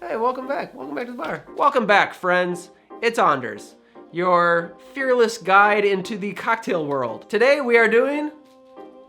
Hey, welcome back. Welcome back to the bar. Welcome back, friends. It's Anders, your fearless guide into the cocktail world. Today we are doing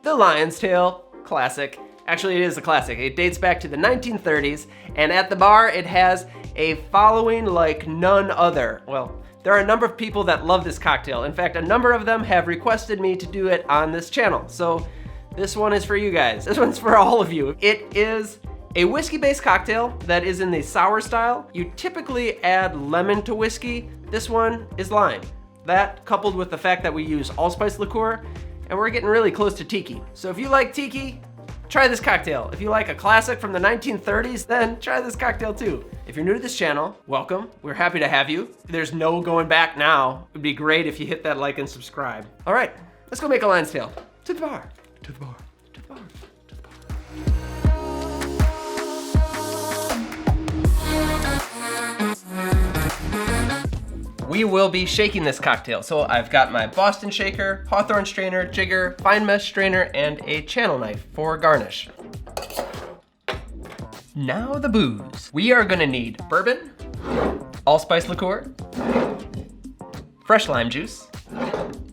the Lion's Tail Classic. Actually, it is a classic. It dates back to the 1930s, and at the bar it has a following like none other. Well, there are a number of people that love this cocktail. In fact, a number of them have requested me to do it on this channel. So this one is for you guys. This one's for all of you. It is a whiskey-based cocktail that is in the sour style. You typically add lemon to whiskey. This one is lime. That coupled with the fact that we use allspice liqueur, and we're getting really close to tiki. So if you like tiki, try this cocktail. If you like a classic from the 1930s, then try this cocktail too. If you're new to this channel, welcome. We're happy to have you. There's no going back now. It'd be great if you hit that like and subscribe. All right, let's go make a Lion's Tail. To the bar, to the bar, to the bar, to the bar. We will be shaking this cocktail. So I've got my Boston shaker, Hawthorne strainer, jigger, fine mesh strainer, and a channel knife for garnish. Now the booze. We are gonna need bourbon, allspice liqueur, fresh lime juice,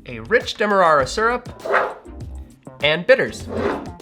a rich Demerara syrup, and bitters.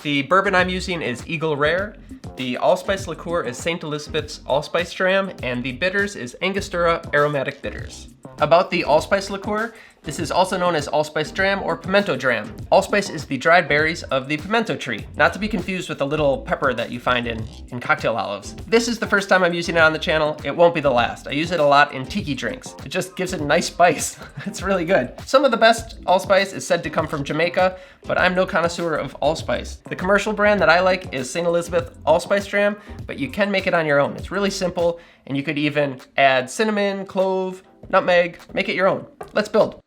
The bourbon I'm using is Eagle Rare. The allspice liqueur is St. Elizabeth's Allspice Dram, and the bitters is Angostura Aromatic Bitters. About the allspice liqueur, this is also known as allspice dram or pimento dram. Allspice is the dried berries of the pimento tree, not to be confused with the little pepper that you find in cocktail olives. This is the first time I'm using it on the channel. It won't be the last. I use it a lot in tiki drinks. It just gives it a nice spice. It's really good. Some of the best allspice is said to come from Jamaica, but I'm no connoisseur of allspice. The commercial brand that I like is St. Elizabeth Allspice Dram, but you can make it on your own. It's really simple, and you could even add cinnamon, clove, nutmeg, make it your own. Let's build.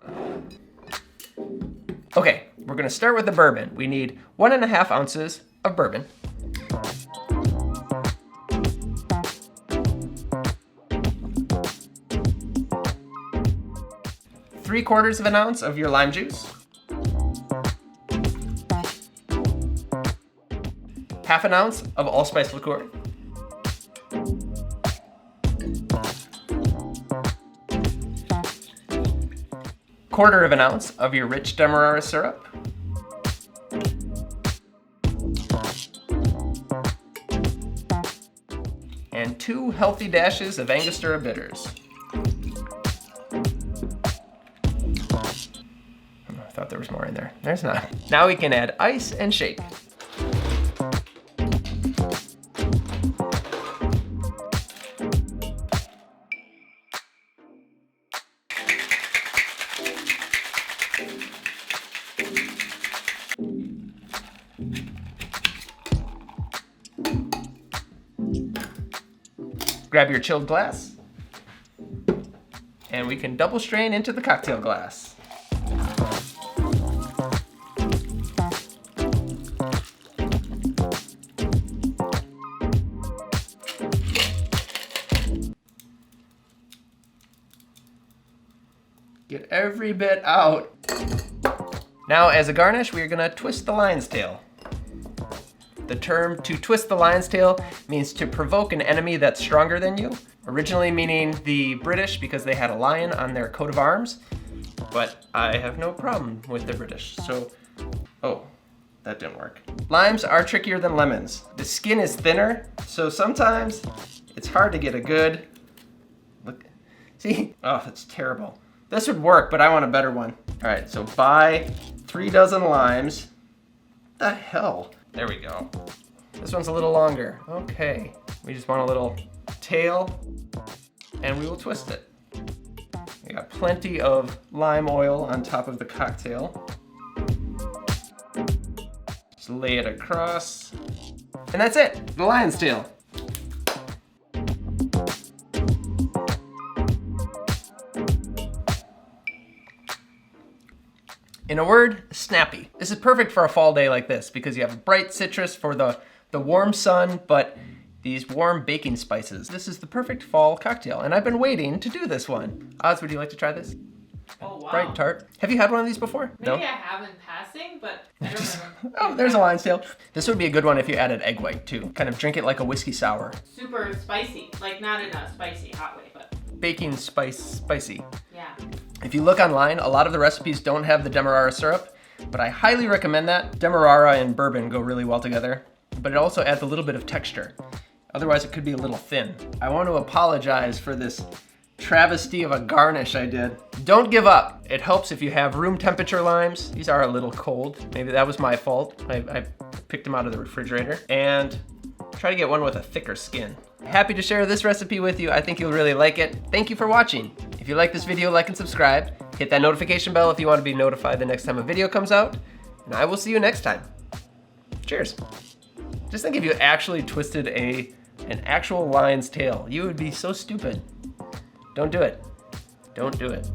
Okay, we're gonna start with the bourbon. We need 1.5 ounces of bourbon. Three-quarters of an ounce of your lime juice. Half an ounce of allspice liqueur. Quarter of an ounce of your rich Demerara syrup. And 2 healthy dashes of Angostura bitters. I thought there was more in there. There's not. Now we can add ice and shake. Grab your chilled glass, and we can double strain into the cocktail glass. Get every bit out. Now, as a garnish, we are gonna twist the lion's tail. The term to twist the lion's tail means to provoke an enemy that's stronger than you, originally meaning the British because they had a lion on their coat of arms, but I have no problem with the British, so, oh, that didn't work. Limes are trickier than lemons. The skin is thinner, so sometimes it's hard to get a good, look, see? Oh, that's terrible. This would work, but I want a better one. All right, so buy 3 dozen limes. The hell? There we go. This one's a little longer. Okay. We just want a little tail, and we will twist it. We got plenty of lime oil on top of the cocktail. Just lay it across. And that's it, the lion's tail. In a word, snappy. This is perfect for a fall day like this because you have bright citrus for the warm sun, but these warm baking spices. This is the perfect fall cocktail, and I've been waiting to do this one. Oz, would you like to try this? Oh, wow. Bright tart. Have you had one of these before? Maybe I have in passing, but I don't remember. Oh, there's a lion's tail. This would be a good one if you added egg white too. Kind of drink it like a whiskey sour. Super spicy. Like, not in a spicy, hot way, but... Baking spicy. Yeah. If you look online, a lot of the recipes don't have the Demerara syrup, but I highly recommend that. Demerara and bourbon go really well together, but it also adds a little bit of texture. Otherwise, it could be a little thin. I want to apologize for this travesty of a garnish I did. Don't give up. It helps if you have room temperature limes. These are a little cold. Maybe that was my fault. I picked them out of the refrigerator. And try to get one with a thicker skin. Happy to share this recipe with you. I think you'll really like it. Thank you for watching. If you like this video, like and subscribe. Hit that notification bell if you want to be notified the next time a video comes out. And I will see you next time. Cheers. Just think if you actually twisted an actual lion's tail. You would be so stupid. Don't do it. Don't do it.